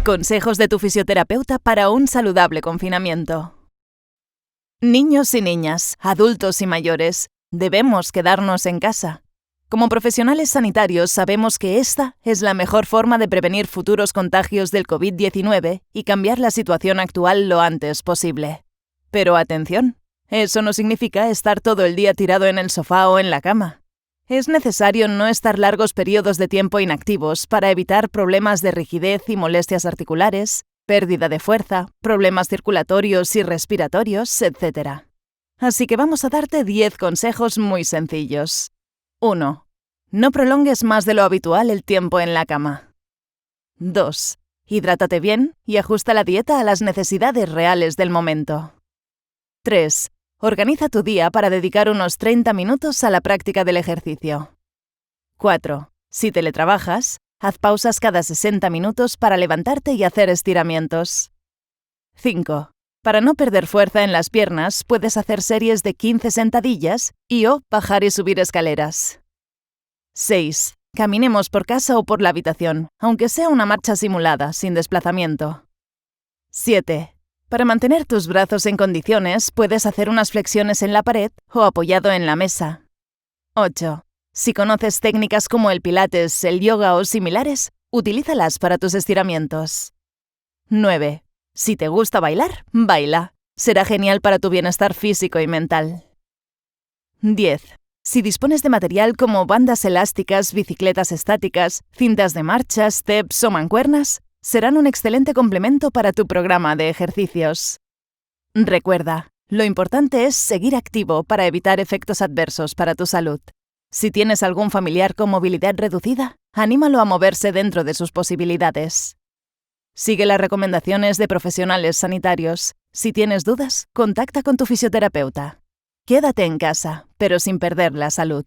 Consejos de tu fisioterapeuta para un saludable confinamiento. Niños y niñas, adultos y mayores, debemos quedarnos en casa. Como profesionales sanitarios sabemos que esta es la mejor forma de prevenir futuros contagios del COVID-19 y cambiar la situación actual lo antes posible. Pero atención, eso no significa estar todo el día tirado en el sofá o en la cama. Es necesario no estar largos periodos de tiempo inactivos para evitar problemas de rigidez y molestias articulares, pérdida de fuerza, problemas circulatorios y respiratorios, etc. Así que vamos a darte 10 consejos muy sencillos. 1. No prolongues más de lo habitual el tiempo en la cama. 2. Hidrátate bien y ajusta la dieta a las necesidades reales del momento. 3. Organiza tu día para dedicar unos 30 minutos a la práctica del ejercicio. 4. Si teletrabajas, haz pausas cada 60 minutos para levantarte y hacer estiramientos. 5. Para no perder fuerza en las piernas, puedes hacer series de 15 sentadillas o bajar y subir escaleras. 6. Caminemos por casa o por la habitación, aunque sea una marcha simulada, sin desplazamiento. 7. Para mantener tus brazos en condiciones, puedes hacer unas flexiones en la pared o apoyado en la mesa. 8. Si conoces técnicas como el pilates, el yoga o similares, utilízalas para tus estiramientos. 9. Si te gusta bailar, baila. Será genial para tu bienestar físico y mental. 10. Si dispones de material como bandas elásticas, bicicletas estáticas, cintas de marcha, steps o mancuernas, serán un excelente complemento para tu programa de ejercicios. Recuerda, lo importante es seguir activo para evitar efectos adversos para tu salud. Si tienes algún familiar con movilidad reducida, anímalo a moverse dentro de sus posibilidades. Sigue las recomendaciones de profesionales sanitarios. Si tienes dudas, contacta con tu fisioterapeuta. Quédate en casa, pero sin perder la salud.